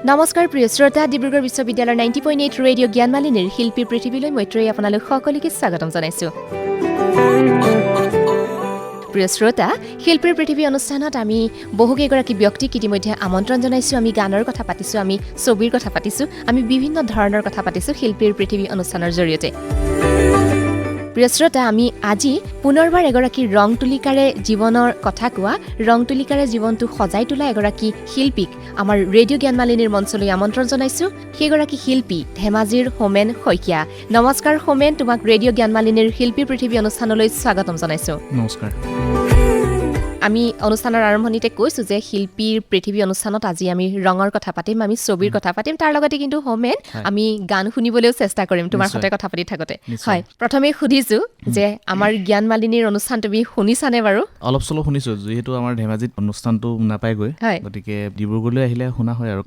নমস্কাৰ প্ৰিয় শ্ৰোতা, ডিব্ৰুগড় বিশ্ববিদ্যালয়ৰ 90.8 ৰেডিঅ' জ্ঞানমালিনীৰ শিল্পী পৃথিৱীলৈ মৈত্ৰেয়ী আপোনালোক সকলোকে স্বাগতম জনাইছোঁ। প্ৰিয় শ্ৰোতা, শিল্পীৰ পৃথিৱী অনুষ্ঠানত আমি বহুকেইগৰাকী ব্যক্তিক ইতিমধ্যে আমন্ত্ৰণ জনাইছোঁ। আমি গানৰ কথা পাতিছোঁ, আমি ছবিৰ কথা পাতিছোঁ, আমি বিভিন্ন ধৰণৰ কথা পাতিছোঁ শিল্পীৰ পৃথিৱী অনুষ্ঠানৰ জৰিয়তে। প্ৰিয় শ্ৰোতা, আমি আজি পুনৰবাৰ এগৰাকী ৰং তুলিকাৰে জীৱনৰ কথা কোৱা, ৰং তুলিকাৰে জীৱনটো সজাই তোলা এগৰাকী শিল্পীক আমাৰ ৰেডিঅ' জ্ঞানমালিনীৰ মঞ্চলৈ আমন্ত্ৰণ জনাইছোঁ। সেইগৰাকী শিল্পী ধেমাজিৰ হোমেন শইকীয়া। নমস্কাৰ হোমেন, তোমাক ৰেডিঅ' জ্ঞানমালিনীৰ শিল্পী পৃথিৱী অনুষ্ঠানলৈ স্বাগতম জনাইছোঁ। নমস্কাৰ। আমি অনুষ্ঠানৰ আৰম্ভণিতে কৈছোঁ যে শিল্পীৰ পৃথিৱী অনুষ্ঠানত আজি আমি ৰঙৰ কথা পাতিম, আমি ছবিৰ কথা পাতিম, তাৰ লগতে কিন্তু হোমেন আমি গান শুনিবলৈও চেষ্টা কৰিম তোমাৰ সৈতে কথা পাতি থাকোঁতে। হয়, প্ৰথমে সুধিছোঁ যে আমাৰ জ্ঞানমালিনীৰ অনুষ্ঠান তুমি শুনিছানে বাৰু? অলপ চলপ শুনিছোঁ, যিহেতু আমাৰ ধেমাজিত অনুষ্ঠানটো নাপায়গৈ, গতিকে ডিব্ৰুগড়লৈ আহিলে শুনা হয় আৰু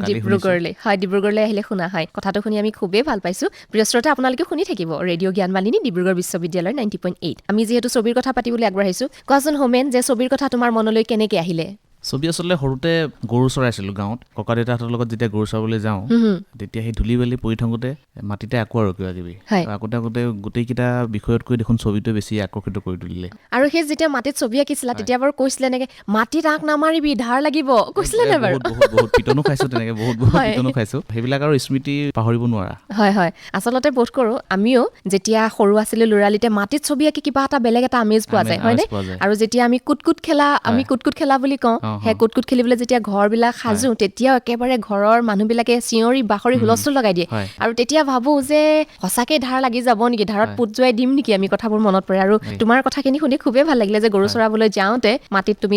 ডিব্ৰুগড়লৈ আহিলে শুনা হয়। কথাটো শুনি আমি খুবেই ভাল পাইছোঁ। প্ৰিয় শ্ৰোতা, আপোনালোকে শুনি থাকিব ৰেডিঅ' জ্ঞানমালিনী ডিব্ৰুগড় বিশ্ববিদ্যালয়ৰ 90.8। আমি যিহেতু ছবিৰ কথা পাতিবলৈ আগবাঢ়িছোঁ, কোৱাচোন হোমেন যে ছবিৰ কথা তোমাৰ মনলৈ কেনেকৈ আহিলে? ছবি আচলতে সৰুতে গৰু চৰাইছিলোঁ গাঁৱত। ককা দেউতাহঁতৰ লগত যেতিয়া গৰু চৰাবলৈ যাওঁ, তেতিয়া সেই ধূলি বালি পৰি থাকোঁতে মাটিতে আঁকো আৰু কিবা কিবি আকোতে গোটেইকেইটা বিষয়তকৈ দেখোন ছবিটোৱে বেছি আকৰ্ষিত কৰি তুলিলে। আৰু সেই যেতিয়া মাটিত ছবি আঁকিছিলা তেতিয়া বাৰু কৈছিলে এনেকৈ মাটিত আঁক নামাৰিবি, ধাৰ লাগিব, কৈছিলে নে বাৰু? বহুত পিটনো খাইছোঁ, তেনেকৈ বহুত পিটনো খাইছোঁ। সেইবিলাক আৰু স্মৃতি পাহৰিব নোৱাৰা। হয় হয়, আচলতে বোধ কৰোঁ আমিও যেতিয়া সৰু আছিলোঁ ল'ৰালিতে মাটিত ছবি আঁকি কিবা এটা বেলেগ এটা আমেজ পোৱা যায়, হয়নে? আৰু যেতিয়া আমি কুটকুট খেলা বুলি কওঁ, সেই কুটকুট খেলিবলৈ যেতিয়া ঘৰবিলাক সাজো, তেতিয়াও একেবাৰে ঘৰৰ মানুহবিলাকে চিঞৰি বাখৰি হুলস্থুল লগাই দিয়ে। আৰু তেতিয়া ভাবোঁ যে সঁচাকৈ ধাৰ লাগি যাব নেকি, ধাৰত পোত যোৱাই দিম নেকি, আমি কথাবোৰ মনত পৰে। আৰু তোমাৰ কথাখিনি শুনি খুবেই ভাল লাগিলে যে গৰু চৰাবলৈ যাওঁতে মাটিত তুমি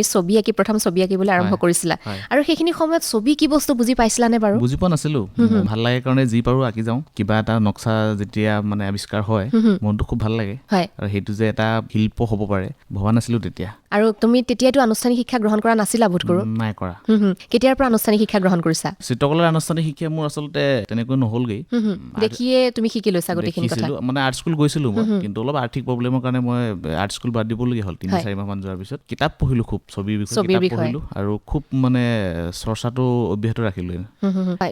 প্ৰথম ছবি আঁকিবলৈ আৰম্ভ কৰিছিলা। আৰু সেইখিনি সময়ত ছবি কি বস্তু বুজি পাইছিলানে বাৰু? বুজি পোৱা নাছিলোঁ, ভাল লাগে কাৰণে যি পাৰোঁ আঁকি যাওঁ। কিবা এটা নক্সা যেতিয়া মানে আৱিষ্কাৰ হয়, মনটো খুব ভাল লাগে। আৰু সেইটো যে এটা শিল্প হ'ব পাৰে ভবা নাছিলোঁ তেতিয়া। আৰু তুমি তেতিয়াতো আনুষ্ঠানিক শিক্ষা গ্ৰহণ কৰা নাছিলা বোধ কৰোঁ? নাই কৰা। কেতিয়াৰ পৰা আনুষ্ঠানিক শিক্ষা গ্ৰহণ কৰিছা? চিত্ৰকলাৰ আনুষ্ঠানিক শিক্ষা মোৰ আচলতে তেনেকৈ নহ'লগৈ। দেখিয়ে তুমি শিকি লৈছা গোটেইখিনি কথা? মানে আৰ্ট স্কুল গৈছিলোঁ মই, কিন্তু অলপ আৰ্থিক প্ৰব্লেমৰ কাৰণে মই আৰ্ট স্কুল বাদ দিবলগীয়া হ'ল ৩-৪ মাহমান যোৱাৰ পিছত। কিতাপ পঢ়িলোঁ, খুব ছবিৰ বিষয়ে পঢ়িলোঁ আৰু খুব মানে চৰ্চাটো অব্যাহত ৰাখিলোঁ।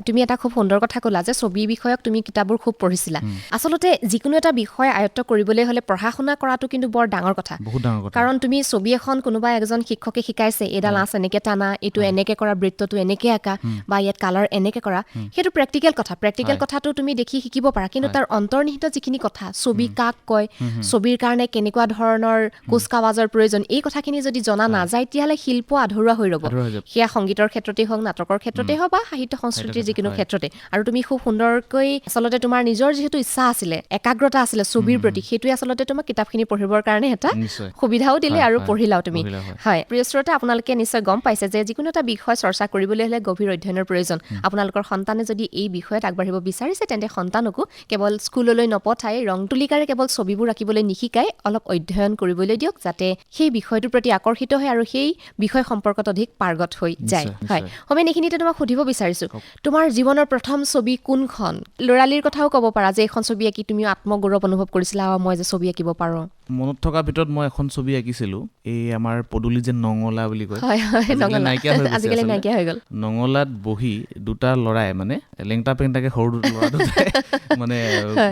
তুমি এটা খুব সুন্দৰ কথা ক'লা যে ছবি বিষয়ক তুমি কিতাপবোৰ খুব পঢ়িছিলা। আচলতে যিকোনো এটা বিষয় আয়ত্ত কৰিবলৈ হ'লে পঢ়া শুনা কৰাটো কিন্তু বৰ ডাঙৰ কথা। বহুত ডাঙৰ কথা। কাৰণ তুমি ছবি এখন কোনোবা এজন শিক্ষকে শিকাইছে, এইডাল আঁচ এনেকৈ টানা, এইটো এনেকৈ কৰা, বৃত্তটো এনেকৈ আঁকা, বা ইয়াত কালাৰ এনেকৈ কৰা, সেইটো প্ৰেক্টিকেল কথা। প্ৰেক্টিকেল কথাটো তুমি দেখি শিকিব পাৰা, কিন্তু তাৰ অন্তৰ্নিহিত যিখিনি কথা, ছবি কাক কয়, ছবিৰ কাৰণে কেনেকুৱা ধৰণৰ কুচকাৱাজৰ প্ৰয়োজন, এই কথাখিনি যদি জনা নাযায় তেতিয়াহ'লে শিল্প আধৰুৱা হৈ ৰ'ব। সেয়া সংগীতৰ ক্ষেত্ৰতেই হওক, নাটকৰ ক্ষেত্ৰতেই হওক, বা সাহিত্য সংস্কৃতিৰ যিকোনো ক্ষেত্ৰতে। আৰু তুমি খুব সুন্দৰকৈ আচলতে তোমাৰ নিজৰ যিহেতু ইচ্ছা আছিলে, একাগ্ৰতা আছিলে ছবিৰ প্ৰতি, সেইটোৱে আচলতে তোমাক কিতাপখিনি পঢ়িবৰ কাৰণে এটা সুবিধাও দিলে আৰু পঢ়িলাও তুমি। হয়, প্ৰিয় শ্ৰোতা, আপোনালোকে নিশ্চয় গম পাইছে যে যিকোনো এটা বিষয় চৰ্চা কৰিবলৈ হ'লে গভীৰ অধ্যয়নৰ প্ৰয়োজন। আপোনালোকৰ সন্তানে যদি এই বিষয়ত আগবাঢ়িব বিচাৰিছে, তেন্তে সন্তানকো কেৱল স্কুললৈ নপঠাই ৰং তুলিকাৰে কেৱল ছবিবোৰ আঁকিবলৈ নিশিকাই অলপ অধ্যয়ন কৰিবলৈ দিয়ক, যাতে সেই বিষয়টোৰ প্ৰতি আকৰ্ষিত হয় আৰু সেই বিষয় সম্পৰ্কত অধিক পাৰ্গত হৈ যায়। হয়, হোমেন, এইখিনিতে তোমাক সুধিব বিচাৰিছোঁ, তোমাৰ জীৱনৰ প্ৰথম ছবি কোনখন? ল'ৰালিৰ কথাও ক'ব পাৰা যে এইখন ছবি আঁকি তুমিও আত্মগৌৰৱ অনুভৱ কৰিছিলা, মই যে ছবি আঁকিব পাৰোঁ। মনত থকাৰ ভিতৰত মই এখন ছবি আঁকিছিলোঁ, এই আমাৰ পদূলি যে নঙলা বুলি কয়, আজিকালি নাইকিয়া হৈ গ'ল। নঙলাত বহি দুটা ল'ৰাই, মানে লেংটা পেংটাকে সৰু ল'ৰা দুটাই মানে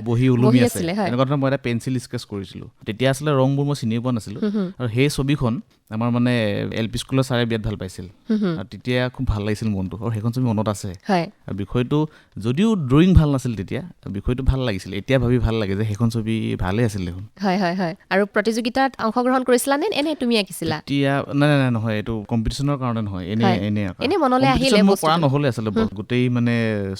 বহি ওলমি আছে, এনেকুৱা ধৰণৰ মই এটা পেঞ্চিল স্কেচ কৰিছিলোঁ। তেতিয়া আচলতে ৰংবোৰ মই চিনি পোৱা নাছিলোঁ। আৰু সেই ছবিখন আমাৰ মানে LP স্কুলৰ ছাৰে বিৰাট ভাল পাইছিল, আৰু তেতিয়া খুব ভাল লাগিছিল মনটো, আৰু সেইখন ছবি মনত আছে। আৰু বিষয়টো যদিও ড্ৰয়িং ভাল নাছিল তেতিয়া, বিষয়টো ভাল লাগিছিল। এতিয়া ভাবি ভাল লাগে যে সেইখন ছবি ভালেই আছিল দেখোন। হয়। আৰু প্ৰতিযোগিতাত অংশগ্ৰহণ কৰিছিলা নে এনে তুমি আঁকিছিলা? এতিয়া নাই নহয়, এইটো কম্পিটিশ্যনৰ কাৰণে নহয়, এনে মনলৈ আহিলে কৰা নহ'লে আচলতে গোটেই মানে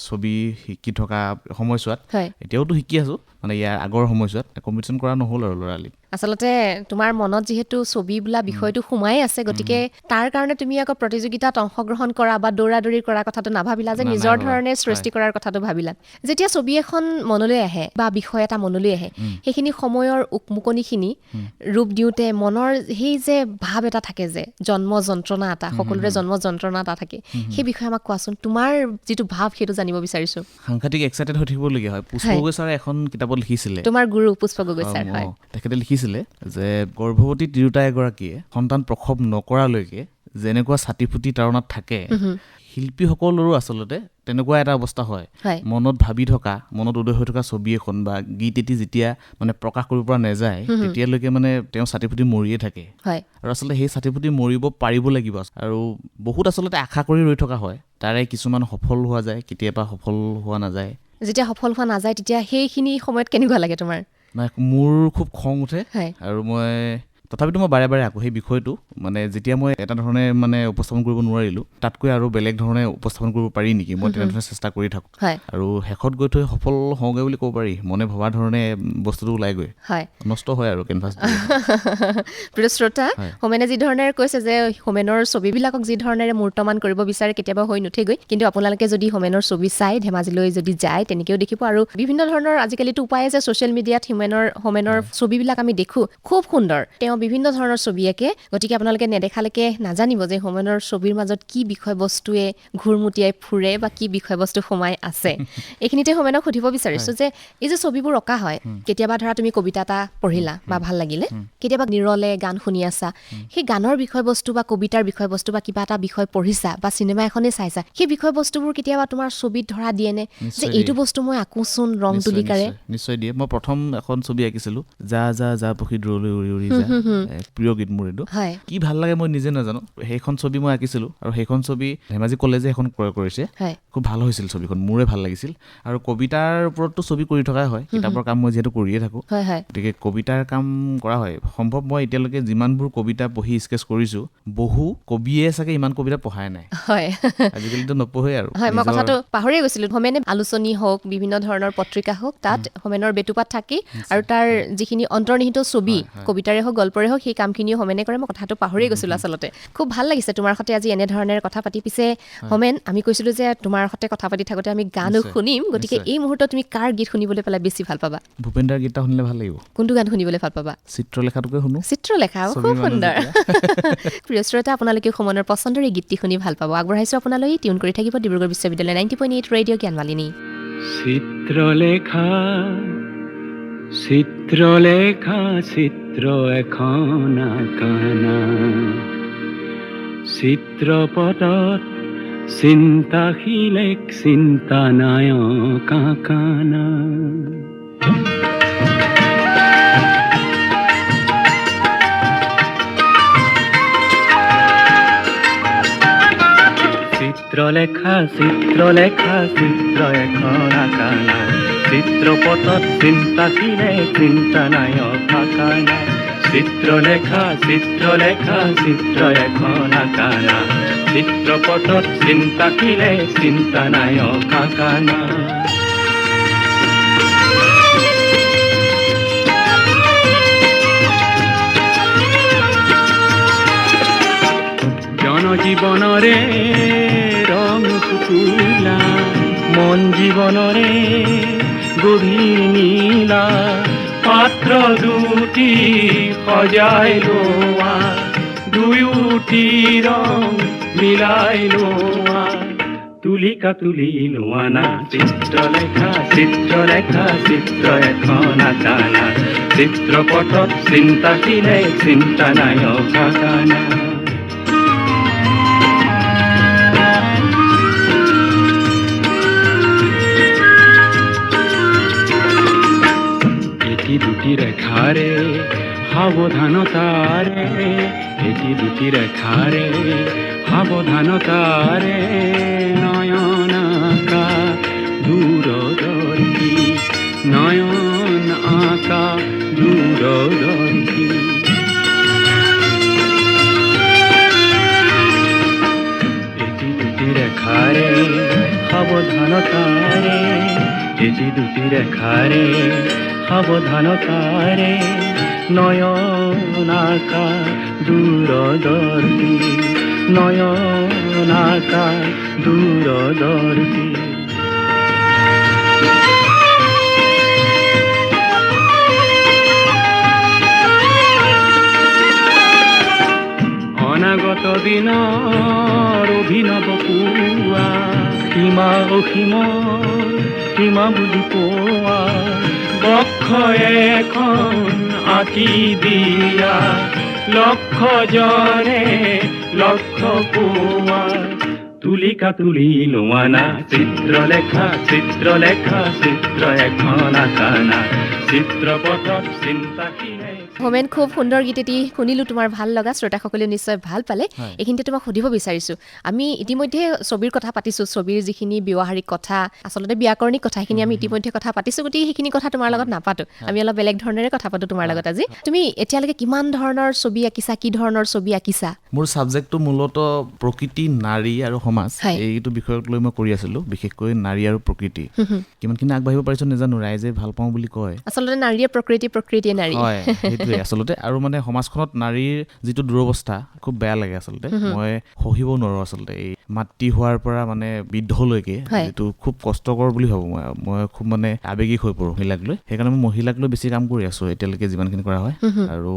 ছবি শিকি থকা সময়ছোৱাত, এতিয়াওতো শিকি আছোঁ, মানে ইয়াৰ আগৰ সময়ছোৱাত কম্পিটিশ্যন কৰা নহ'ল আৰু ল'ৰালিত। আচলতে তোমাৰ মনত যিহেতু ছবি বোলা বিষয়টো সোমাই আছে, গতিকে তাৰ কাৰণে তুমি আকৌ প্ৰতিযোগিতাত অংশগ্ৰহণ কৰা বা দৌৰা-দৌৰি কৰাৰ কথাটো নাভাবিলা, যে নিজৰ ধৰণে সৃষ্টি কৰাৰ কথাটো ভাবিলা। যেতিয়া ছবি এখন মনলৈ আহে বা বিষয় এটা মনলৈ আহে, সেইখিনি সময়ৰ উকমুকনিখিনি ৰূপ দিওঁতে মনৰ সেই যে ভাৱ এটা থাকে, যে জন্ম যন্ত্ৰণা এটা, সকলোৰে জন্ম যন্ত্ৰণা এটা থাকে, সেই বিষয়ে আমাক কোৱাচোন, তোমাৰ যিটো ভাৱ সেইটো জানিব বিচাৰিছোঁ। সাংঘাতিক এক্সাইটেড হৈ থাকিবলগীয়া হয়। পুষ্প গগৈ ছাৰে এখন কিতাপত লিখিছিলে, তোমাৰ গুৰু পুষ্প গগৈ ছাৰ, তেখেতে লিখিছিলে যে গৰ্ভৱতী তিৰোতা এগৰাকীয়ে সন্তান প্ৰসৱ নকৰালৈকে যেনেকুৱা ছাতি ফুটি তাৰণাত থাকে, শিল্পীসকলৰো আচলতে তেনেকুৱা এটা অৱস্থা হয় মনত ভাবি থকা মনত উদয় হৈ থকা ছবি এখন বা গীত এটি যেতিয়া মানে প্ৰকাশ কৰিব পৰা নাযায় তেতিয়ালৈকে মানে তেওঁ ছাতি ফুটি মৰিয়ে থাকে আৰু আচলতে সেই ছাতি ফুটি মৰিব পাৰিব লাগিব আৰু বহুত আচলতে আশা কৰি ৰৈ থকা হয় তাৰে কিছুমান সফল হোৱা যায় কেতিয়াবা সফল হোৱা নাযায় যেতিয়া সফল হোৱা নাযায় তেতিয়া সেইখিনি সময়ত কেনেকুৱা লাগে তোমাৰ নাই মোৰ খুব খং উঠে আৰু মই তথাপিতো মই বাৰে বাৰে আকৌ সেই বিষয়টো মানে যেতিয়া মই এটা ধৰণে মানে উপস্থাপন কৰিব নোৱাৰিলোঁ তাতকৈ আৰু বেলেগ ধৰণে উপস্থাপন কৰিব পাৰি নেকি মই তেনেধৰণে চেষ্টা কৰি থাকোঁ আৰু শেষত গৈ থৈ সফল হওঁগৈ বুলি ক'ব পাৰি মনে ভবা ধৰণে বস্তুটো ওলাই গৈ নষ্ট হয় আৰু কেনভাছ প্ৰিয় শ্ৰোতা হোমেনে যি ধৰণেৰে কৈছে যে হোমেনৰ ছবিবিলাকক যি ধৰণেৰে মূৰ্তমান কৰিব বিচাৰে কেতিয়াবা হৈ নুঠেগৈ কিন্তু আপোনালোকে যদি হোমেনৰ ছবি চাই ধেমাজিলৈ যদি যায় তেনেকৈও দেখিব আৰু বিভিন্ন ধৰণৰ আজিকালিতো উপায় আছে ছ'চিয়েল মিডিয়াত হোমেনৰ ছবিবিলাক আমি দেখোঁ খুব সুন্দৰ তেওঁ বিভিন্ন ধৰণৰ ছবি আঁকে গতিকে আপোনালোকে নেদেখালৈকে নাজানিব যে হোমেনৰ ছবিৰ মাজত কি বিষয়বস্তুৱে ঘূৰমুটিয়াই ফুৰে বা কি বিষয়বস্তু সোমাই আছে এইখিনিতে হোমেনক সুধিব বিচাৰিছোঁ যে এই যে ছবিবোৰ অঁকা হয় কেতিয়াবা ধৰা তুমি কবিতা এটা পঢ়িলা বা ভাল লাগিলে কেতিয়াবা নিৰলে গান শুনি আছা সেই গানৰ বিষয়বস্তু বা কবিতাৰ বিষয়বস্তু বা কিবা এটা বিষয় পঢ়িছা বা চিনেমা এখনেই চাইছা সেই বিষয়বস্তুবোৰ কেতিয়াবা তোমাৰ ছবিত ধৰা দিয়ে নে যে এইটো বস্তু মই আকোচোন ৰং তুলিকাৰে নিশ্চয় দিয়ে মই প্ৰথম এখন ছবি আঁকিছিলোঁ যা পক্ষী দূৰলৈ উৰি উৰি যা প্ৰিয় গীত মোৰ এইটো কি ভাল লাগে মই নিজে নাজানো সেইখন ছবি মই আঁকিছিলোঁ আৰু সেইখন ছবি ধেমাজি কলেজে এখন ক্ৰয় কৰিছে খুব ভাল হৈছিল ছবিখন মোৰে ভাল লাগিছিল আৰু কবিতাৰ ওপৰততো ছবি কৰি থকা হয় কিতাপৰ কাম মই যিহেতু কৰিয়ে থাকোঁ গতিকে কবিতাৰ কাম কৰা হয় সম্ভৱ মই এতিয়ালৈকে যিমানবোৰ কবিতা পঢ়ি স্কেচ কৰিছোঁ বহু কবিয়ে চাগে ইমান কবিতা পঢ়াই নাই আজিকালিতো নপঢ়ে আৰু মই কথাটো পাহৰিয়ে গৈছিলোঁ হোমেনে আলোচনী হওক বিভিন্ন ধৰণৰ পত্ৰিকা হওক তাত হোমেনৰ বেটুপাত থাকি আৰু তাৰ যিখিনি অন্তৰ্নিহিত ছবি কবিতাৰে হওক গল্পৰে হওক সেই কামখিনিও হোমেনে কৰে মই কথাটো পাহৰিয়ে গৈছিলোঁ আচলতে খুব ভাল লাগিছে তোমাৰ সৈতে আজি এনেধৰণেৰে কথা পাতি পিছে হোমেন আমি কৈছিলোঁ যে তোমাৰ সৈতে কথা পাতি থাকোঁতে আমি গানো শুনিম গতিকে এই মুহূৰ্তত তুমি কাৰ গীত শুনিবলৈ পালে বেছি ভাল পাবা ভূপেন দাৰ গীতটা শুনিলে ভাল লাগিব কোনটো গান শুনিবলৈ ভাল পাবা চিত্ৰলেখাটোকে শুনো চিত্ৰলেখা খুব সুন্দৰ প্ৰিয় শ্ৰোতা আপোনালোকে হোমেনৰ পচন্দৰ এই গীতটি শুনি ভাল পাব আগবঢ়াইছোঁ আপোনালৈ টিউন কৰি থাকিব ডিব্ৰুগড় বিশ্ববিদ্যালয় 90.8 ৰেডিঅ' জ্ঞানমালিনী চিত্ৰলেখা চিত্ৰ এখন আঁকানা চিত্ৰপটত চিন্তাশীলেক চিন্তানায়ক আঁকানা চিত্ৰলেখা চিত্ৰলেখা চিত্ৰ এখন আঁকানা চিত্ৰপটত চিন্তাশীলে চিন্তানায়ক আঁকানা চিত্ৰলেখা চিত্ৰলেখা চিত্ৰ এখন আঁকানা চিত্ৰপটত চিন্তাশীলে চিন্তানায়ক আঁকানা জনজীৱনৰে ৰং ফুকুলা মন জীৱনৰে গভীৰ নীলা পাত্ৰ দুটি সজাই লোৱা দুয়োটি ৰং মিলাই লোৱা তুলিকা তুলি লোৱা না চিত্ৰলেখা চিত্ৰলেখা চিত্ৰ এখন আঁকানা চিত্ৰপটত চিন্তাশীলে চিন্তানায়ক আঁকানা দুটি ৰেখাৰে সাৱধানতাৰে এটি দুটি ৰেখাৰে সাৱধানতাৰে নয়ন আঁকা দূৰদৰ্শী নয়ন আঁকা দূৰদৰ্শী এটি দুটি ৰেখাৰে সাৱধানতাৰে এটি দুটি ৰেখাৰে সাৱধানতাৰে নয়ন আঁকা দূৰদৰ্শী নয়ন আঁকা দূৰদৰ্শী অনাগত দিনৰ অভিনৱ পুৱা সীমা অসীম সীমা বুজি পোৱা বক্ষ এখন আঁকি দিয়া লক্ষ্যজনে লক্ষ্য পোৱা তুলিকা তুলি লোৱানা চিত্ৰলেখা চিত্ৰলেখা চিত্ৰ এখন আঁকানা চিত্ৰপথত চিন্তাহীনে হোমেন খুব সুন্দৰ গীত এটি শুনিলোঁ তোমাৰ ভাল লগা শ্ৰোতাসকলেও নিশ্চয় ভাল পালে এইখিনিতে তোমাক সুধিব বিচাৰিছোঁ আমি ইতিমধ্যে ছবিৰ কথা পাতিছোঁ ছবিৰ যিখিনি ব্যৱহাৰিক কথা আচলতে ব্যাকৰণিক কথা সেইখিনি আমি ইতিমধ্যে কথা পাতিছোঁ গতিকে সেইখিনি কথা তোমাৰ লগত নাপাতো আমি অলপ বেলেগ ধৰণেৰে কথা পাতো তোমাৰ লগত আজি তুমি এতিয়ালৈকে কিমান ধৰণৰ ছবি আঁকিছা কি ধৰণৰ ছবি আঁকিছা মোৰ ছাবজেক্টটো মূলতঃ প্ৰকৃতি নাৰী আৰু সমাজ এইটো বিষয়ক লৈ মই কৰি আছিলোঁ বিশেষকৈ নাৰী আৰু প্ৰকৃতি কিমানখিনি আগবাঢ়িব পাৰিছোঁ নাজানো ৰাইজে ভাল পাওঁ বুলি কয় আচলতে নাৰীয়ে প্ৰকৃতিয়ে নাৰী হয় সেইটোৱে আচলতে আৰু মানে সমাজখনত নাৰীৰ যিটো দুৰৱস্থা খুব বেয়া লাগে আচলতে মই সহিব নোৱাৰোঁ আচলতে এই মাতৃ হোৱাৰ পৰা মানে বৃদ্ধলৈকে যিটো খুব কষ্টকৰ বুলি ভাবোঁ মই খুব মানে আৱেগিক হৈ পৰোঁ মহিলাক লৈ সেইকাৰণে মই মহিলাক লৈ বেছি কাম কৰি আছোঁ এতিয়ালৈকে যিমানখিনি কৰা হয় আৰু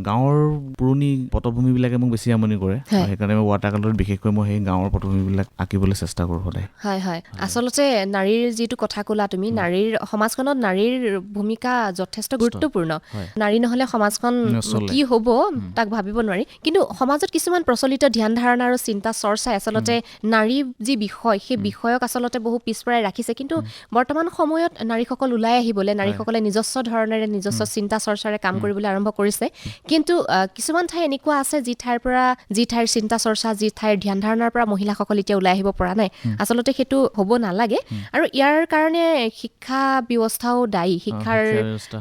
গাঁৱৰ পুৰণি পটভূমিবিলাকে মোক বেছি আমনি কৰে সেইকাৰণে মই ৱাটাৰ কালাৰত বিশেষকৈ মই সেই গাঁৱৰ পটভূমিবিলাক আঁকিবলৈ চেষ্টা কৰোঁ সদায় হয় হয় আচলতে নাৰীৰ যিটো কথা ক'লা তুমি নাৰীৰ সমাজখনত নাৰীৰ ভূমিকা যথেষ্ট গুৰুত্বপূৰ্ণ নাৰী নহ'লে সমাজখন কি হ'ব তাক ভাবিব নোৱাৰি কিন্তু সমাজত কিছুমান প্ৰচলিত ধ্যান ধাৰণা আৰু চিন্তা চৰ্চাই আচলতে নাৰী যি বিষয় সেই বিষয়ক আচলতে বহু পিছপৰাই ৰাখিছে কিন্তু বৰ্তমান সময়ত নাৰীসকল ওলাই আহিবলৈ নাৰীসকলে নিজস্ব ধৰণেৰে নিজস্ব চিন্তা চৰ্চাৰে কাম কৰিবলৈ আৰম্ভ কৰিছে কিন্তু কিছুমান ঠাই এনেকুৱা আছে যি ঠাইৰ চিন্তা চৰ্চা যি ঠাইৰ ধ্যান ধাৰণাৰ পৰা মহিলাসকল এতিয়া ওলাই আহিব পৰা নাই আচলতে সেইটো হ'ব নালাগে আৰু ইয়াৰ কাৰণে শিক্ষা ব্যৱস্থাও দায়ী শিক্ষাৰ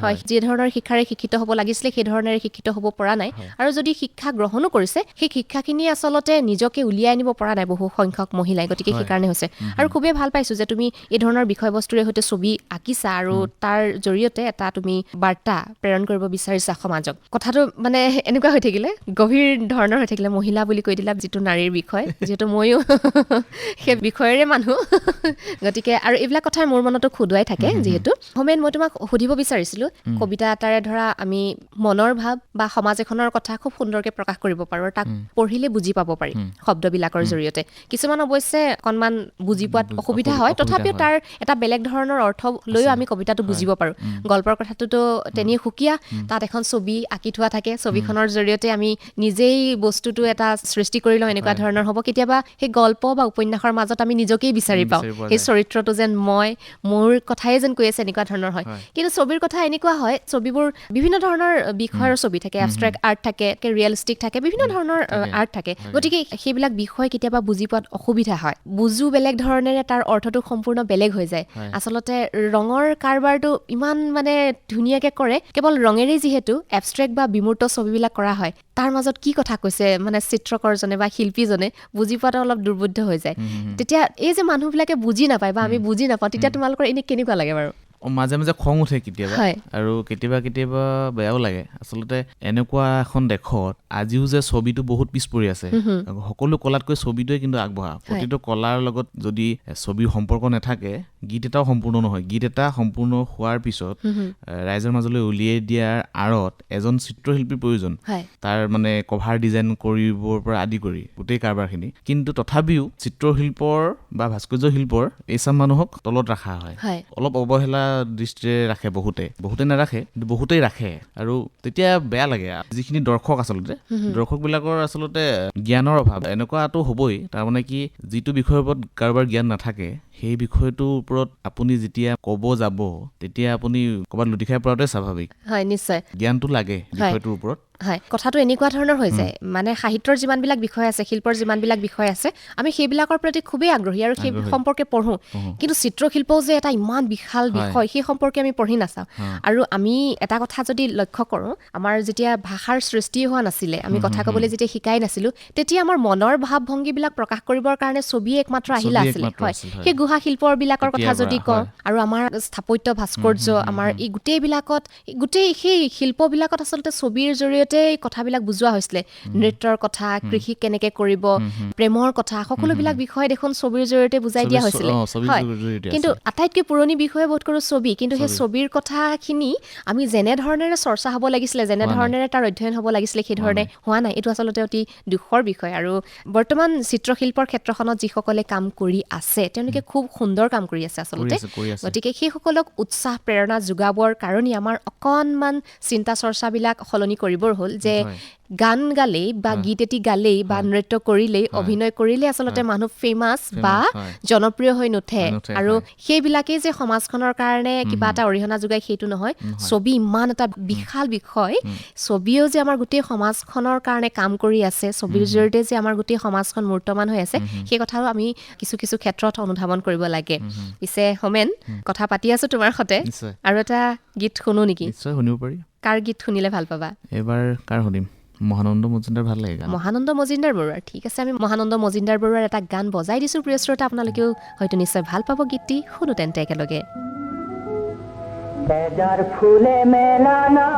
হয় যি ধৰণৰ শিক্ষাৰে শিক্ষিত হ'ব লাগিছিলে সেই ধৰণেৰে শিক্ষিত হ'ব পৰা নাই আৰু যদি শিক্ষা গ্ৰহণো কৰিছে সেই শিক্ষাখিনি আচলতে নিজকে উলিয়াই আনিব পৰা নাই বহু সংখ্যক মহিলাই গতিকে সেইকাৰণে হৈছে আৰু খুবেই ভাল পাইছোঁ যে তুমি এই ধৰণৰ বিষয়বস্তুৰে সৈতে ছবি আঁকিছা আৰু তাৰ জৰিয়তে এটা তুমি বাৰ্তা প্ৰেৰণ কৰিব বিচাৰিছা সমাজক কথাটো মানে এনেকুৱা হৈ থাকিলে গভীৰ ধৰণৰ হৈ থাকিলে মহিলা বুলি কৈ দিলা যিটো নাৰীৰ বিষয় যিহেতু ময়ো সেই বিষয়ৰে মানুহ গতিকে আৰু এইবিলাক কথাই মোৰ মনতো খুদুৱাই থাকে যিহেতু হোমেন মই তোমাক সুধিব বিচাৰিছিলোঁ কবিতা এটাৰে ধৰা আমি মনৰ ভাৱ বা সমাজ এখনৰ কথা খুব সুন্দৰকৈ প্ৰকাশ কৰিব পাৰোঁ আৰু তাক পঢ়িলে বুজি পাব পাৰি শব্দবিলাকৰ জৰিয়তে কিছুমান অৱশ্যে অকণমান বুজি পোৱাত অসুবিধা হয় তথাপিও তাৰ এটা বেলেগ ধৰণৰ অৰ্থ লৈও আমি কবিতাটো বুজিব পাৰোঁ গল্পৰ কথাটোতো তেনেই সুকীয়া তাত এখন ছবি আঁকি থোৱা থাকে ছবিখনৰ জৰিয়তে আমি নিজেই বস্তুটো এটা সৃষ্টি কৰি লওঁ এনেকুৱা ধৰণৰ হ'ব কেতিয়াবা সেই গল্প বা উপন্যাসৰ মাজত আমি নিজকেই বিচাৰি পাওঁ সেই চৰিত্ৰটো যেন মোৰ কথাই যেন কৈ আছে এনেকুৱা ধৰণৰ হয় কিন্তু ছবিৰ কথা এনেকুৱা হয় ছবিবোৰ বিভিন্ন ধৰণৰ বিষয়ৰ ছবি থাকে এবষ্ট্ৰেক্ট আৰ্ট থাকে ৰিয়েলিষ্টিক থাকে বিভিন্ন ধৰণৰ আৰ্ট থাকে গতিকে সেইবিলাক বিষয় কেতিয়াবা বুজি পোৱাত অসুবিধা হয় বুজো বেলেগ ধৰণেৰে তাৰ অৰ্থটো সম্পূৰ্ণ বেলেগ হৈ যায় আচলতে ৰঙৰ কাৰবাৰটো ইমান মানে ধুনীয়াকৈ কৰে কেৱল ৰঙেৰেই যিহেতু এবষ্ট্ৰেক্ট বা বিমূৰ্ত ছবিবিলাক কৰা হয় তাৰ মাজত কি কথা কৈছে মানে চিত্ৰকৰজনে বা শিল্পীজনে বুজি পোৱাটো অলপ দুৰ্বোধ্য হৈ যায় তেতিয়া এই যে মানুহবিলাকে বুজি নাপায় বা আমি বুজি নাপাওঁ তেতিয়া তোমালোকৰ এনে কেনেকুৱা লাগে বাৰু মাজে মাজে খং উঠে কেতিয়াবা আৰু কেতিয়াবা বেয়াও লাগে আচলতে এনেকুৱা এখন দেশত আজিও যে ছবিটো বহুত পিছ পৰি আছে সকলো কলাতকৈ ছবিটোৱে কিন্তু আগবঢ়া প্ৰতিটো কলাৰ লগত যদি ছবিৰ সম্পৰ্ক নাথাকে গীত এটাও সম্পূৰ্ণ নহয় গীত এটা সম্পূৰ্ণ হোৱাৰ পিছত ৰাইজৰ মাজলৈ উলিয়াই দিয়াৰ আঁৰত এজন চিত্ৰশিল্পীৰ প্ৰয়োজন তাৰ মানে কভাৰ ডিজাইন কৰিবৰ পৰা আদি কৰি গোটেই কাৰবাৰখিনি কিন্তু তথাপিও চিত্ৰশিল্পৰ বা ভাস্কৰ্য শিল্পৰ এইচাম মানুহক তলত ৰখা হয় অলপ অৱহেলা দৃষ্টিৰে ৰাখে বহুতে নাৰাখে কিন্তু বহুতেই ৰাখে আৰু তেতিয়া বেয়া লাগে যিখিনি দৰ্শক আচলতে দৰ্শকবিলাকৰ আচলতে জ্ঞানৰ অভাৱ এনেকুৱাটো হ'বই তাৰমানে কি যিটো বিষয়ৰ ওপৰত কাৰোবাৰ জ্ঞান নাথাকে সেই বিষয়টোৰ ওপৰত আপুনি যেতিয়া ক'ব যাব তেতিয়া আপুনি ক'ৰবাত লুটি খাই পৰাটোৱে স্বাভাৱিক হয় নিশ্চয় জ্ঞানটো লাগে বিষয়টোৰ ওপৰত হয় কথাটো এনেকুৱা ধৰণৰ হৈ যায় মানে সাহিত্যৰ যিমানবিলাক বিষয় আছে শিল্পৰ যিমানবিলাক বিষয় আছে আমি সেইবিলাকৰ প্ৰতি খুবেই আগ্ৰহী আৰু সেই সম্পৰ্কে পঢ়োঁ কিন্তু চিত্ৰশিল্পও যে এটা ইমান বিশাল বিষয় সেই সম্পৰ্কে আমি পঢ়ি নাচাওঁ আৰু আমি এটা কথা যদি লক্ষ্য কৰোঁ আমাৰ যেতিয়া ভাষাৰ সৃষ্টি হোৱা নাছিলে আমি কথা ক'বলৈ যেতিয়া শিকাই নাছিলোঁ তেতিয়া আমাৰ মনৰ ভাৱ ভংগীবিলাক প্ৰকাশ কৰিবৰ কাৰণে ছবিয়ে একমাত্ৰ আহিলা আছিলে হয় সেই গুহা শিল্পবিলাকৰ কথা যদি কওঁ আৰু আমাৰ স্থাপত্য ভাস্কৰ্য আমাৰ এই গোটেই সেই শিল্পবিলাকত আচলতে ছবিৰ জৰিয়তে কথাবিলাক বুজোৱা হৈছিলে নৃত্যৰ কথা কৃষি কেনেকে কৰিব প্ৰেমৰ কথা সকলোবিলাক বিষয় দেখোন ছবিৰ জৰিয়তে বুজাই দিয়া হৈছিলে হয় কিন্তু আটাইতকৈ পুৰণি বিষয়ে বোধ কৰোঁ ছবি কিন্তু সেই ছবিৰ কথাখিনি আমি যেনে ধৰণেৰে চৰ্চা হ'ব লাগিছিলে যেনে ধৰণেৰে তাৰ অধ্যয়ন হ'ব লাগিছিলে সেই ধৰণে হোৱা নাই এইটো আচলতে অতি দুখৰ বিষয় আৰু বৰ্তমান চিত্ৰশিল্পৰ ক্ষেত্ৰখনত যিসকলে কাম কৰি আছে তেওঁলোকে খুব সুন্দৰ কাম কৰি আছে আচলতে গতিকে সেইসকলক উৎসাহ প্ৰেৰণা যোগাবৰ কাৰণে আমাৰ অকণমান চিন্তা চৰ্চাবিলাক সলনি কৰিবৰ হ'ল যে গান গালেই বা গীত এটি গালেই বা নৃত্য কৰিলেই অভিনয় কৰিলেই আচলতে মানুহ ফেমাছ বা জনপ্ৰিয় হৈ নুঠে আৰু সেইবিলাকেই যে সমাজখনৰ কাৰণে কিবা এটা অৰিহণা যোগায় সেইটো নহয় ছবি ইমান এটা বিশাল বিষয় ছবিও যে আমাৰ গোটেই সমাজখনৰ কাৰণে কাম কৰি আছে ছবিৰ জৰিয়তে যে আমাৰ গোটেই সমাজখন মূৰ্তমান হৈ আছে সেই কথাও আমি কিছু কিছু ক্ষেত্ৰত অনুধাৱন কৰিব লাগে পিছে হোমেন কথা পাতি আছো তোমাৰ সতে আৰু এটা গীত শুনো নেকি নিশ্চয় শুনিব পাৰি কাৰ গীত শুনিলে ভাল পাবা এবাৰ কাৰ শুনিম মহানন্দ মজুমদাৰ ভাল লাগে গান মহানন্দ মজুমদাৰ বৰুৱাৰ ঠিক আছে আমি মহানন্দ মজুমদাৰ বৰুৱাৰ এটা গান বজাই দিছোঁ প্ৰিয় শ্ৰোতা আপোনালোকেও হয়তো নিশ্চয় ভাল পাব গীতটি শুনো তেন্তে একেলগে বেজাৰ ফুলে মেলানা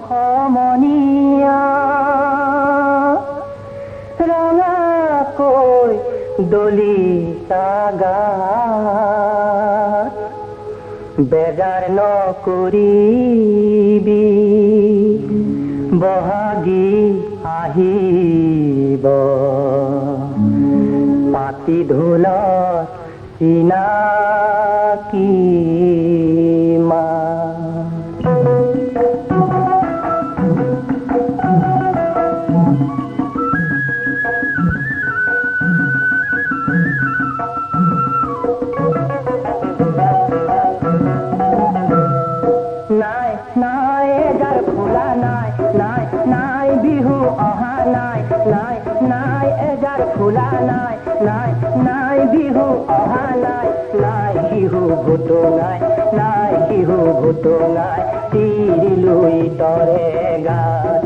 সমনীয়া ৰঙাকৈ দলি সাগা বেজাৰ নকৰিবি বহাগী আহিব পাতি ঢোলত চিনাকি মা ফুলা নাই নাই নাই বিহু অহা নাই নাই শিহু ভূতো নাই নাই শিহু ভূতো নাই তিৰিলো ইতৰে গাত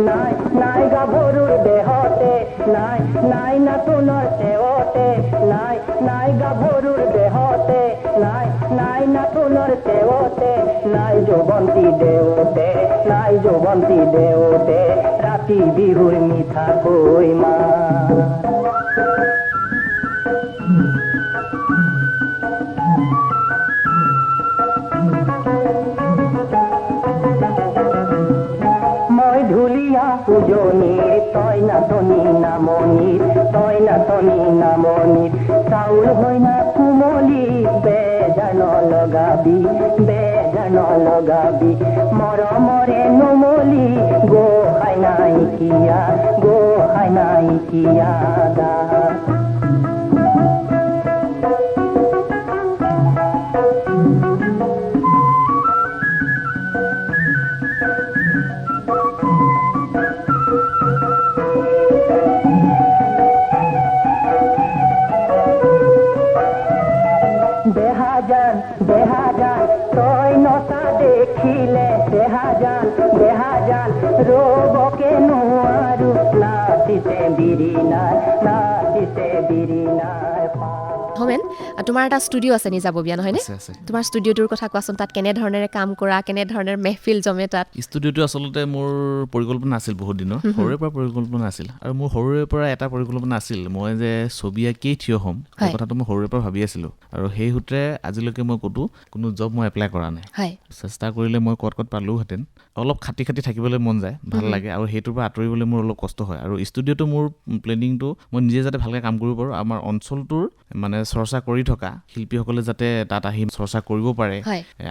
নাই নাই গাভৰুৰ দেহতে নাই নাই নাতুনৰ চেৱতে নাই নাই গাভৰুৰ দেহতে নাই নাই নাতুনৰ চেৱতে নাই যৌৱন্তী দেৱতে নাই যৌৱন্তী দেৱতে ৰাতি বিহুৰ মিঠাকৈ মা মই ঢুলীয়া উজনিৰ তই নাটনি নামনিৰ তই নাটনি নামনিৰ চাউল হৈ না কোমলি বেজাৰ নলগাবি বেজাৰ নলগাবি মৰমৰে নুমলি গোসাই নাইকিয়া দা দেহাজান তই নটা দেখিলে দেহাজান ৰবকে নোৱাৰো নাচিছে বিৰি নাই হোমেন তোমাৰ এটা ষ্টুডিঅ' আছে নিজাববীয়া নহয়নে তোমাৰ ষ্টুডিঅ'টোৰ কথা কোৱাচোন তাত কেনেধৰণেৰে কাম কৰা কেনেধৰণেৰে মেহফিল জমে তাত ষ্টুডিঅ'টো আচলতে মোৰ পৰিকল্পনা আছিল বহুত দিনৰ সৰুৰে পৰা পৰিকল্পনা আছিল আৰু মোৰ সৰুৰে পৰা এটা পৰিকল্পনা আছিল মই যে ছবি আঁকিয়েই থিয় হ'ম এই কথাটো মই সৰুৰে পৰা ভাবি আছিলোঁ আৰু সেই সূত্ৰে আজিলৈকে মই কোনো জব মই এপ্লাই কৰা নাই চেষ্টা কৰিলে মই ক'ত পালোহেঁতেন অলপ খাটি থাকিবলৈ মন যায় ভাল লাগে আৰু সেইটোৰ পৰা আঁতৰিবলৈ মোৰ অলপ কষ্ট হয় আৰু ষ্টুডিঅ'টো মোৰ প্লেনিংটো মই নিজে যাতে ভালকৈ কাম কৰিব পাৰোঁ আমাৰ অঞ্চলটোৰ মানে চৰ্চা কৰি থকা শিল্পীসকলে যাতে তাত আহি চৰ্চা কৰিব পাৰে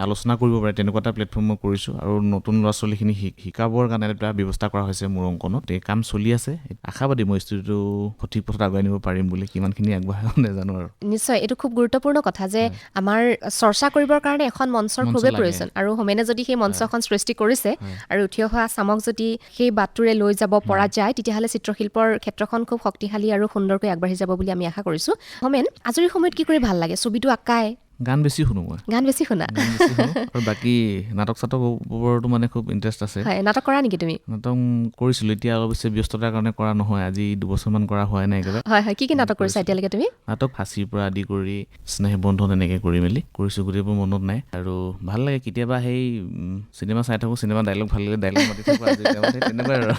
আলোচনা কৰিব পাৰে তেনেকুৱা এটা প্লেটফৰ্ম মই কৰিছোঁ আৰু নতুন ল'ৰা ছোৱালীখিনি শিকাবৰ কাৰণে এটা ব্যৱস্থা কৰা হৈছে মোৰ অংকনত এই কাম চলি আছে আশাবাদী মই ষ্টুডিঅ'টো সঠিক পথত আগুৱাই নিব পাৰিম বুলি কিমানখিনি আগবঢ়াই নাজানো আৰু নিশ্চয় এইটো খুব গুৰুত্বপূৰ্ণ কথা যে আমাৰ চৰ্চা কৰিবৰ কাৰণে এখন মঞ্চৰ খুবেই প্ৰয়োজন আৰু হোমেনে যদি সেই মঞ্চখন সৃষ্টি কৰিছে আৰু উঠি অহা চামক যদি সেই বাটটোৰে লৈ যাব পৰা যায় তেতিয়াহ'লে চিত্ৰশিল্পৰ ক্ষেত্ৰখন খুব শক্তিশালী আৰু সুন্দৰকৈ আগবাঢ়ি যাব বুলি আমি আশা কৰিছোঁ হোমেন আজৰি সময়ত কি কৰি ভাল লাগে ছবিটো আঁকাই গান বেছি শুনো মই গান বেছি শুনা আৰু বাকী নাটক চাটকবোৰতো মানে খুব ইণ্টাৰেষ্ট আছে নাটক কৰা নেকি তুমি নাটক কৰিছিলোঁ এতিয়া অৱশ্যে ব্যস্ততাৰ কাৰণে কৰা নহয় আজি 2 বছৰমান কৰা হোৱাই নাই একেবাৰে হয় কি নাটক কৰিছা এতিয়ালৈকে তুমি নাটক ফাঁচীৰ পৰা আদি কৰি স্নেহ বন্ধন এনেকৈ কৰি মেলি কৰিছোঁ গোটেইবোৰ মনত নাই আৰু ভাল লাগে কেতিয়াবা সেই চিনেমা চাই থাকোঁ চিনেমা ডাইলগ ভাল লাগে ডাইলগ মাতি থাকোঁ তেনেকুৱাই আৰু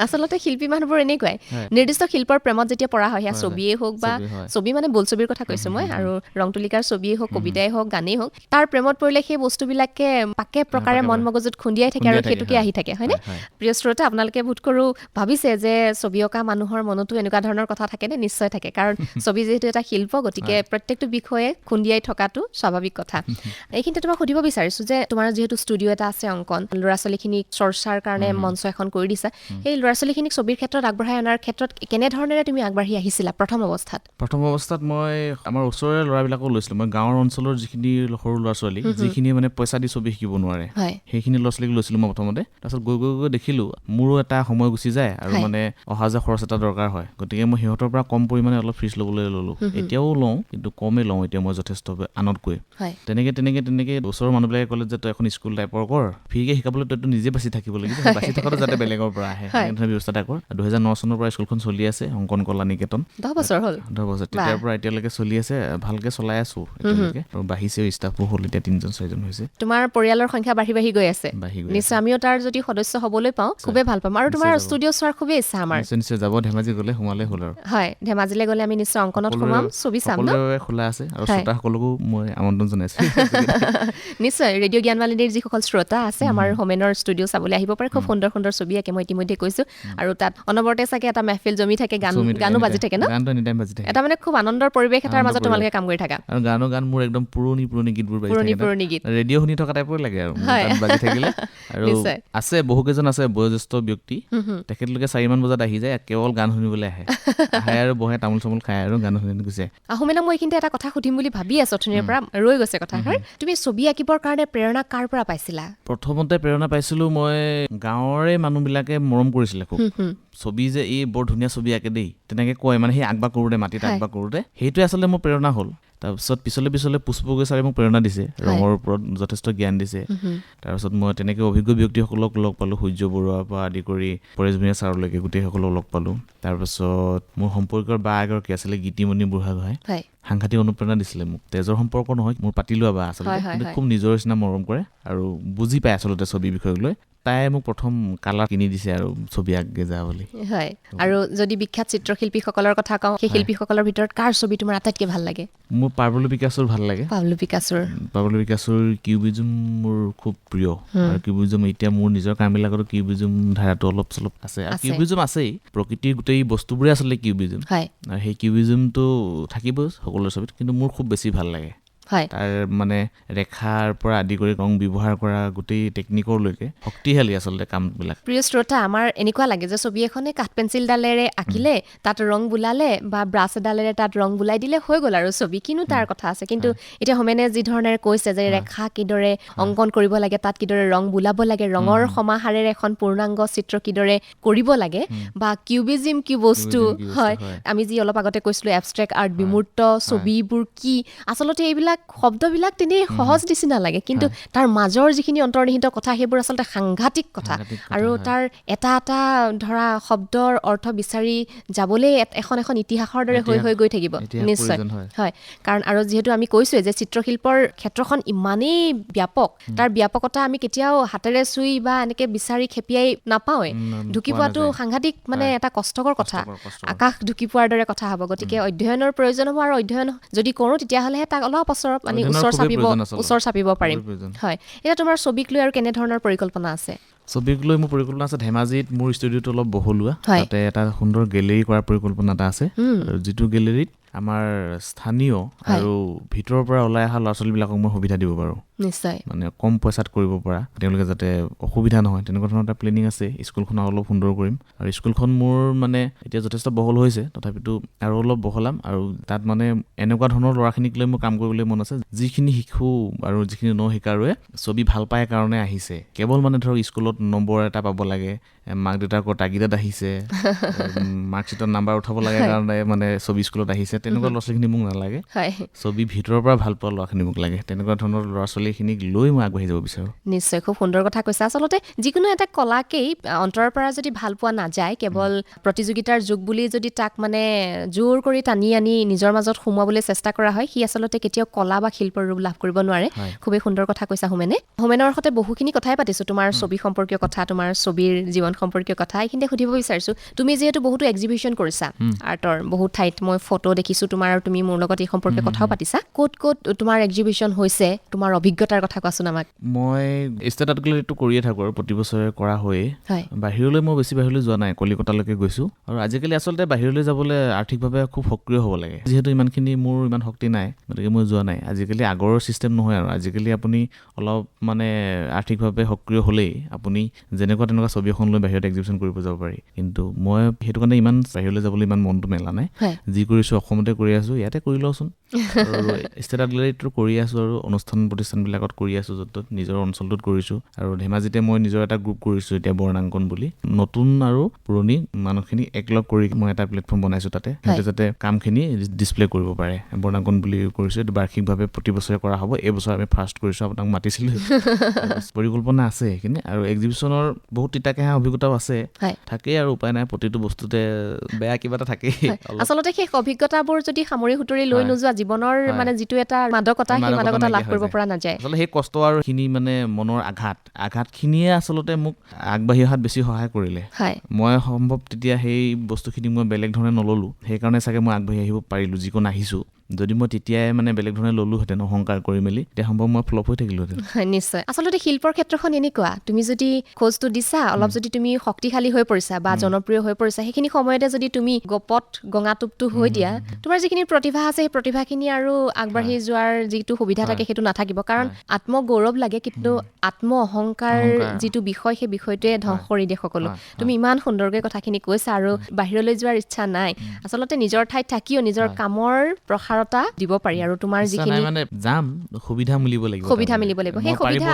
আচলতে শিল্পী মানুহবোৰ এনেকুৱাই নিৰ্দিষ্ট শিল্পৰ প্ৰেমত যেতিয়া পৰা হয় সেয়া ছবিয়েই হওক বা ছবি মানে বোলছবিৰ কথা কৈছোঁ মই আৰু ৰং তুলিকাৰ ছবিয়েই হওক কবিতাই হওক গানেই হওক তাৰ প্ৰেমত পৰিলে সেই বস্তুবিলাকে পাকে প্ৰকাৰে মন মগজুত খুন্দিয়াই থাকে আৰু সেইটোকে আহি থাকে হয়নে প্ৰিয় শ্ৰোতা আপোনালোকে বোধ কৰোঁ ভাবিছে যে ছবি অঁকা মানুহৰ মনতো এনেকুৱা ধৰণৰ কথা থাকেনে নিশ্চয় থাকে কাৰণ ছবি যিহেতু এটা শিল্প গতিকে প্ৰত্যেকটো বিষয়ে খুন্দিয়াই থকাটো স্বাভাৱিক কথা এইখিনিতে তোমাক সুধিব বিচাৰিছোঁ যে তোমাৰ যিহেতু ষ্টুডিঅ' এটা আছে অংকন ল'ৰা ছোৱালীখিনিক চৰ্চাৰ কাৰণে মঞ্চ এখন কৰি দিছা সেই ল'ৰা ছোৱালীখিনিক ছবিৰ ক্ষেত্ৰত আগবঢ়াই অনাৰ ক্ষেত্ৰত কেনেধৰণেৰে তুমি আগবাঢ়ি আহিছিলা প্ৰথম অৱস্থাত মই আমাৰ ওচৰৰে ল'ৰাবিলাকো লৈছিলোঁ মই গাঁৱৰ অঞ্চলৰ যিখিনি সৰু ল'ৰা ছোৱালী যিখিনি মানে পইচা দি ছবি শিকিব নোৱাৰে সেইখিনি ল'ৰা ছোৱালীক লৈছিলোঁ মই প্ৰথমতে তাৰপিছত গৈ দেখিলোঁ মোৰো এটা সময় গুচি যায় আৰু মানে অহা যোৱা খৰচ এটা দৰকাৰ হয় গতিকে মই সিহঁতৰ পৰা কম পৰিমাণে অলপ ফিজ ল'বলৈ ল'লোঁ এতিয়াও লওঁ কিন্তু কমেই লওঁ এতিয়া মই যথেষ্ট আনতকৈ তেনেকে ওচৰৰ মানুহবিলাকে ক'লে যে তই এখন স্কুল টাইপৰ কৰ ফ্ৰীকে শিকাবলৈ তইতো নিজে বাচি থাকিব লাগিব বাচি থকাটো যাতে বেলেগৰ পৰা আহে এনেধৰণৰ ব্যৱস্থা এটা কৰ 2009 চনৰ পৰা স্কুলখন চলি আছে অংকন কলা নিকেতন 10 বছৰ হ'ল 10 বছৰ তেতিয়াৰ পৰা এতিয়ালৈকে চলি আছে ভালকে চলাই আছো এতিয়ালৈকে আৰু বাঢ়িছেও ষ্টাফো হ'ল এতিয়া 3জন 4জন হৈছে তোমাৰ পৰিয়ালৰ সংখ্যা বাঢ়ি গৈ আছে নিশ্চয় আমিও তাৰ যদি সদস্য হ'বলৈ পাওঁ খুবেই ভাল পাম আৰু তোমাৰ ষ্টুডিঅ' চোৱাৰ খুবেই ইচ্ছা আমাৰ নিশ্চয় যাব ধেমাজি গ'লে সোমালে হ'ল আৰু হয় ধেমাজিলৈ গ'লে আমি নিশ্চয় অংকনত সোমাম ছবি চাম ন খোলা আছে আৰু শ্ৰোতাসকলকো মই আমন্ত্ৰণ জনাইছোঁ নিশ্চয় ৰেডিঅ' জ্ঞানৱালিনীৰ যিসকল শ্ৰোতা আছে আমাৰ হোমেনৰ ষ্টুডিঅ' চাবলৈ আহিব পাৰে খুব সুন্দৰ সুন্দৰ ছবি আঁকে মই ইতিমধ্যে কৈছোঁ আৰু তাত অনবৰতে চাগে এটা মেহফিল জমি থাকে গানো বাজি থাকে ন এটা মানে খুব আনন্দৰ পৰিৱেশ এটাৰ মাজত তোমালোকে কাম কৰি থাকা আৰু গান মোৰ একদম পুৰণি গীতবোৰ পুৰণি গীত ৰেডিঅ' শুনি থকা টাইপৰ লাগে আৰু বাজি থাকিলে আৰু আছে বহুকেইজন আছে বয়োজ্যেষ্ঠ ব্যক্তি তেখেতলোকে 4মান বজাত আহি যায় কেৱল গান শুনিবলৈ আহে আৰু বহে তামোল চামোল খায় আৰু গান শুনি গুচে আহোমেনা মই এইখিনিতে এটা কথা সুধিম বুলি ভাবি আছো অথনিৰ পৰা ৰৈ গৈছে কথাষাৰ তুমি ছবি আঁকিবৰ কাৰণে প্ৰেৰণা কাৰ পৰা পাইছিলা প্ৰথমতে প্ৰেৰণা পাইছিলোঁ মই গাঁৱৰে মানুহবিলাকে মৰম কৰিছিলে খুব ছবি যে এই বৰ ধুনীয়া ছবি আঁকে দেই তেনেকে কয় মানে সেই আগবা কৰোঁতে মাটিত আগবা কৰোঁতে সেইটোৱে আচলতে মোৰ প্ৰেৰণা হ'ল তাৰপিছত পিছলে পুষ্পগৈ ছাৰে মোক প্ৰেৰণা দিছে ৰঙৰ ওপৰত যথেষ্ট জ্ঞান দিছে তাৰপিছত মই তেনেকৈ অভিজ্ঞ ব্যক্তিসকলক লগ পালোঁ সূৰ্য বৰুৱাৰ পৰা আদি কৰি পৰেশ ভূঞা ছাৰলৈকে গোটেইসকলক লগ পালোঁ তাৰপিছত মোৰ সম্পৰ্কৰ বা এগৰাকী আছিলে গীতিমণি বুঢ়াগোহাঁই সাংঘাতিক অনুপ্ৰেৰণা দিছিলে মোক তেজৰ সম্পৰ্ক নহয় মোৰ পাতি লোৱা বা আচলতে কিন্তু খুব নিজৰ নিচিনা মৰম কৰে আৰু বুজি পায় আচলতে ছবি বিষয়ক লৈ তাই মোক প্ৰথম কালাৰ কিনি দিছে আৰু ছবি আঁকে যা বুলি হয় আৰু যদি বিখ্যাত চিত্ৰশিল্পীসকলৰ কথা কওঁ সেই শিল্পীসকলৰ ভিতৰত কাৰ ছবি তোমাৰ আটাইতকৈ ভাল লাগে মোৰ পাবলো পিকাচোৰ ভাল লাগে পাবলো পিকাচোৰ কিউবিজম মোৰ খুব প্ৰিয় আৰু কিউবিজম এতিয়া মোৰ নিজৰ কামবিলাকতো কিউবিজম ধাৰাটো অলপ চলপ আছে আৰু কিউবিজম আছেই প্ৰকৃতিৰ গোটেই বস্তুবোৰে আচলতে কিউবিজম আৰু সেই কিউবিজমটো থাকিবই সকলোৰে ছবিত কিন্তু মোৰ খুব বেছি ভাল লাগে তাৰ মানে ৰেখাৰ পৰা আদি কৰি ৰং ব্যৱহাৰ কৰা গোটেই টেকনিকৰলৈকে শক্তিশালী আচলতে কামবিলাক প্ৰিয় শ্ৰোতা আমাৰ এনেকুৱা লাগে যে ছবি এখনে কাঠ পেঞ্চিলডালেৰে আঁকিলে তাত ৰং বুলালে বা ব্ৰাছ এডালেৰে তাত ৰং বুলাই দিলে হৈ গ'ল আৰু ছবি কিনো তাৰ কথা আছে কিন্তু এতিয়া হোমেনে যি ধৰণেৰে কৈছে যে ৰেখা কিদৰে অংকন কৰিব লাগে তাত কিদৰে ৰং বুলাব লাগে ৰঙৰ সমাহাৰেৰে এখন পূৰ্ণাংগ চিত্ৰ কিদৰে কৰিব লাগে বা কিউবিজিম কি বস্তু হয় আমি যি অলপ আগতে কৈছিলোঁ এবষ্ট্ৰেক্ট আৰ্ট বিমূৰ্ত ছবিবোৰ কি আচলতে এইবিলাক শব্দবিলাক তেনেই সহজ নিচিনা লাগে কিন্তু তাৰ মাজৰ যিখিনি অন্তৰ্নিহিত কথা সেইবোৰ আচলতে সাংঘাতিক কথা আৰু তাৰ এটা এটা ধৰা শব্দৰ অৰ্থ বিচাৰি যাবলৈ এখন ইতিহাসৰ দৰে হৈ গৈ থাকিব নিশ্চয় হয় কাৰণ আৰু যিহেতু আমি কৈছোঁৱে যে চিত্ৰশিল্পৰ ক্ষেত্ৰখন ইমানেই ব্যাপক তাৰ ব্যাপকতা আমি কেতিয়াও হাতেৰে চুই বা এনেকৈ বিচাৰি খেপিয়াই নাপাওঁৱে ঢুকি পোৱাটো সাংঘাতিক মানে এটা কষ্টকৰ কথা আকাশ ঢুকি পোৱাৰ দৰে কথা হ'ব গতিকে অধ্যয়নৰ প্ৰয়োজন হ'ব আৰু অধ্যয়ন যদি কৰোঁ তেতিয়াহ'লেহে তাক অলপ ওচৰ চাপিব পাৰিম হয় এতিয়া তোমাৰ ছবিক লৈ আৰু কেনেধৰণৰ পৰিকল্পনা আছে ছবিক লৈ মোৰ পৰিকল্পনা আছে ধেমাজিত মোৰ ষ্টুডিঅ'টো অলপ বহলোৱা তাতে এটা সুন্দৰ গেলেৰী কৰাৰ পৰিকল্পনা এটা আছে যিটো গেলেৰীত আমাৰ স্থানীয় আৰু ভিতৰৰ পৰা ওলাই অহা ল'ৰা ছোৱালীবিলাকক মই সুবিধা দিব পাৰোঁ নিশ্চয় মানে কম পইচাত কৰিব পৰা তেওঁলোকে যাতে অসুবিধা নহয় তেনেকুৱা ধৰণৰ এটা প্লেনিং আছে স্কুলখন অলপ সুন্দৰ কৰিম আৰু স্কুলখন মোৰ মানে এতিয়া যথেষ্ট বহল হৈছে তথাপিতো আৰু অলপ বহলাম আৰু তাত মানে এনেকুৱা ধৰণৰ ল'ৰাখিনিক লৈ মোৰ কাম কৰিবলৈ মন আছে যিখিনি শিশু আৰু যিখিনি শিকাৰুৱে ছবি ভাল পায় কাৰণে আহিছে কেৱল মানে ধৰক স্কুলত নম্বৰ এটা পাব লাগে মাক দেউতাকৰ তাগিদাত আহিছে মাৰ্কশ্বিটত নাম্বাৰ উঠাব লাগে কাৰণে মানে ছবি স্কুলত আহিছে তেনেকুৱা ল'ৰা ছোৱালীখিনি মোক নালাগে ছবি ভিতৰৰ পৰা ভাল পোৱা ল'ৰাখিনি মোক লাগে তেনেকুৱা ধৰণৰ ল'ৰা ছোৱালীখিনিক লৈ মই আগবাঢ়ি যাব বিচাৰোঁ নিশ্চয় খুব সুন্দৰ কথা কৈছে আচলতে যিকোনো এটা কলাকেই অন্তৰৰ পৰা যদি ভাল পোৱা নাযায় কেৱল প্ৰতিযোগিতাৰ যুগ বুলি যদি তাক মানে জোৰ কৰি টানি আনি নিজৰ মাজত সোমোৱাবলৈ চেষ্টা কৰা হয় সি আচলতে কেতিয়াও কলা বা শিল্পৰ ৰূপ লাভ কৰিব নোৱাৰে খুবেই সুন্দৰ কথা কৈছা হোমেনৰ সৈতে বহুখিনি কথাই পাতিছোঁ তোমাৰ ছবি সম্পৰ্কীয় কথা তোমাৰ ছবিৰ জীৱন সম্পৰ্কীয় কথা এইখিনিতে সুধিব বিচাৰিছো তুমি যেহেতু বহুতো এক্সিবিশন কৰিছা আৰ্টৰ বহুত ঠাইত মই ফটো দেখিছো তোমাৰ আৰু তুমি মোৰ লগত এই সম্পৰ্কে কথাও পাতিছা ক'ত তোমাৰ এক্সিবিশন হৈছে তোমাৰ অভিজ্ঞতাৰ কথা কোৱাচোন আমাক মই ষ্টেট আৰ্ট গেলেৰীটো কৰিয়ে থাকোঁ আৰু প্ৰতি বছৰে কৰা হয়ে বাহিৰলৈ মই বেছি বাহিৰলৈ যোৱা নাই কলিকতালৈকে গৈছোঁ আৰু আজিকালি আচলতে বাহিৰলৈ যাবলৈ আৰ্থিকভাৱে খুব সক্ৰিয় হ'ব লাগে যিহেতু ইমানখিনি মোৰ ইমান শক্তি নাই গতিকে মই যোৱা নাই আজিকালি আগৰ চিষ্টেম নহয় আৰু আজিকালি আপুনি অলপ মানে আৰ্থিকভাৱে সক্ৰিয় হ'লেই আপুনি যেনেকুৱা তেনেকুৱা ছবি এখন লৈ বাহিৰত এক্সিবিশন কৰিব যাব পাৰি কিন্তু মই সেইটো কাৰণে ইমান বাহিৰলৈ যাবলৈ ইমান মনটো মেলা নাই যি কৰিছোঁ অসমতে কৰি আছোঁ ইয়াতে কৰি লওঁচোন আৰু ষ্টেট আৰ্ট গেলেৰীটো কৰি আছোঁ আৰু অনুষ্ঠান প্ৰতিষ্ঠানবিলাকত কৰি আছোঁ য'ত নিজৰ অঞ্চলটোত কৰিছোঁ আৰু ধেমাজিতে মই নিজৰ এটা গ্ৰুপ কৰিছোঁ এতিয়া বৰ্ণাংকন বুলি নতুন আৰু পুৰণি মানুহখিনি একলগ কৰি মই এটা প্লেটফৰ্ম বনাইছোঁ তাতে সিহঁতে যাতে কামখিনি ডিছপ্লে কৰিব পাৰে বৰ্ণাংকন বুলি কৰিছোঁ এইটো বাৰ্ষিকভাৱে প্ৰতি বছৰে কৰা হ'ব এইবছৰ আমি ফাৰ্ষ্ট কৰিছোঁ আপোনাক মাতিছিলোঁ পৰিকল্পনা আছে সেইখিনি আৰু এক্সিবিশনৰ বহুত তিতাকেহা অভিজ্ঞতাও আছে থাকেই আৰু উপায় নাই প্ৰতিটো বস্তুতে বেয়া কিবা এটা থাকেই আচলতে সেই অভিজ্ঞতাবোৰ যদি সামৰি সুতৰি লৈ নোযোৱা জীৱনৰ মানে যিটো এটা মাদকতা সেই মাদকতা লাভ কৰিব পৰা নাযায় আচলতে সেই কষ্ট আৰু খিনি মানে মনৰ আঘাতখিনিয়ে আচলতে মোক আগবাঢ়ি অহাত বেছি সহায় কৰিলে মই সম্ভৱ তেতিয়া সেই বস্তুখিনি মই বেলেগ ধৰণে নল'লোঁ সেইকাৰণে চাগে মই আগবাঢ়ি আহিব পাৰিলোঁ যিকণ আহিছোঁ যদি মই তেতিয়াই মানে বেলেগ ধৰণে ল'লোহেঁতেন অহংকাৰ কৰি মেলি তেতিয়া সম্ভৱ মই ফ্লপ হৈ থাকিলোহেঁতেন নিশ্চয় আচলতে শিল্পৰ ক্ষেত্ৰখন এনেকুৱা তুমি যদি খোজটো দিছা অলপ যদি তুমি শক্তিশালী হৈ পৰিছা বা জনপ্ৰিয় হৈ পৰিছা সেইখিনি সময়তে যদি তুমি গপত গঙাটোপটো হৈ দিয়া তোমাৰ যিখিনি প্ৰতিভা আছে সেই প্ৰতিভাখিনি আৰু আগবাঢ়ি যোৱাৰ যিটো সুবিধা থাকে সেইটো নাথাকিব কাৰণ আত্মগৌৰৱ লাগে কিন্তু আত্ম অহংকাৰ যিটো বিষয় সেই বিষয়টোৱে ধ্বংস কৰি দিয়ে সকলো তুমি ইমান সুন্দৰকৈ কথাখিনি কৈছা আৰু বাহিৰলৈ যোৱাৰ ইচ্ছা নাই আচলতে নিজৰ ঠাইত থাকিও নিজৰ কামৰ প্ৰসাৰতা দিব পাৰি আৰু তোমাৰ যিখিনি মানে যাম সুবিধা মিলিব লাগিব সেই সুবিধা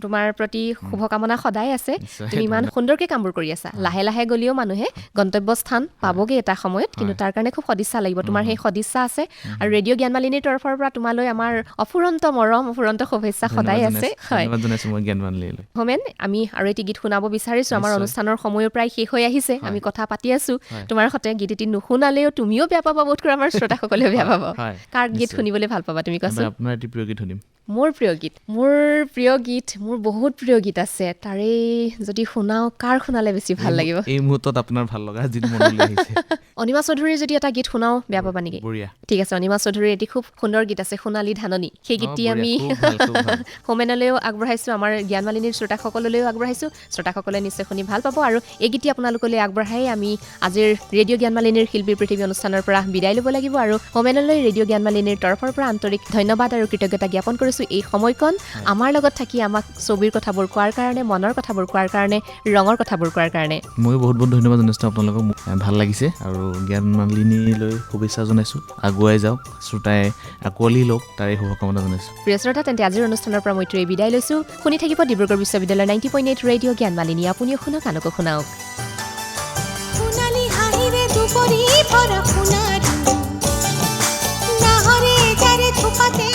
তোমাৰ প্ৰতি শুভকামনা সদায় আছে তুমি ইমান সুন্দৰকৈ কামবোৰ কৰি আছা লাহে লাহে গ'লেও মানুহে গন্তব্যস্থান পাবগৈ এটা সময়ত কিন্তু তাৰ কাৰণে খুব সদিচ্ছা লাগিব তোমাৰ সেই সদিচ্ছা আছে আৰু ৰেডিঅ' জ্ঞানমালিনীৰ তৰফৰ পৰা তোমালৈ আমাৰ অফুৰন্ত মৰম অফুৰন্ত শুভেচ্ছা সদায় আছে হোমেন আমি আৰু এটি গীত শুনাব বিচাৰিছোঁ আমাৰ অনুষ্ঠানৰ সময়ো প্ৰায় শেষ হৈ আহিছে আমি কথা পাতি আছোঁ তোমাৰ সৈতে গীত এটি নুশুনালেও তুমিও বেয়া পাবা বোধ কৰা আমাৰ শ্ৰোতাসকলেও বেয়া পাব কাৰ গীত শুনিবলৈ ভাল পাবা তুমি কোৱাচোন আপোনাৰ এটি প্ৰিয় গীত শুনিম মোৰ বহুত প্ৰিয় গীত আছে তাৰে যদি শুনাও কাৰ শুনালে বেছি ভাল লাগিব এই মুহূৰ্তত আপোনাৰ ভাল লগা যিটো মনলৈ আহিছে অনিমা চৌধুৰীৰ যদি এটা গীত শুনাও বেয়া পাবা নেকি ঠিক আছে অনিমা চৌধুৰীৰ এটি খুব সুন্দৰ গীত আছে সোণালী ধাননি সেই গীতটি আমি হোমেনলৈও আগবঢ়াইছোঁ আমাৰ জ্ঞানমালিনীৰ শ্ৰোতাসকললৈও আগবঢ়াইছোঁ শ্ৰোতাসকলে নিশ্চয় শুনি ভাল পাব আৰু এই গীতটি আপোনালোকলৈ আগবঢ়াই আমি আজিৰ ৰেডিঅ' জ্ঞানমালিনীৰ শিল্পী পৃথিৱী অনুষ্ঠানৰ পৰা বিদায় ল'ব লাগিব আৰু হোমেনলৈ ৰেডিঅ' জ্ঞানমালিনীৰ তৰফৰ পৰা আন্তৰিক ধন্যবাদ আৰু কৃতজ্ঞতা জ্ঞাপন কৰিছোঁ এই সময়কণ আমাৰ লগত থাকি আমাক ছবিৰ কথাবোৰ কোৱাৰ কাৰণে মনৰ কথাবোৰ কোৱাৰ কাৰণে ৰঙৰ কথাবোৰ কোৱাৰ কাৰণে মই বহুত ধন্যবাদ জনাইছোঁ আপোনালোকক ভাল লাগিছে আৰু জ্ঞানমালিনীলৈ শুভেচ্ছা জনাইছোঁ আগুৱাই যাওক শ্ৰোতাই আঁকোৱালি লওক তাৰে শুভকামনা জনাইছোঁ প্ৰিয় শ্ৰোতা তেন্তে আজিৰ অনুষ্ঠানৰ পৰা মৈত্ৰীয়ে বিদায় লৈছোঁ শুনি থাকিব ডিব্ৰুগড় বিশ্ববিদ্যালয়ৰ 90.8 ৰেডিঅ' জ্ঞানমালিনী আপুনিও শুনক আনকো শুনাওক সোণালী হাঁহিৰে দুপৰি ভৰা সোণাৰী নাহৰে যাৰে থোপাতে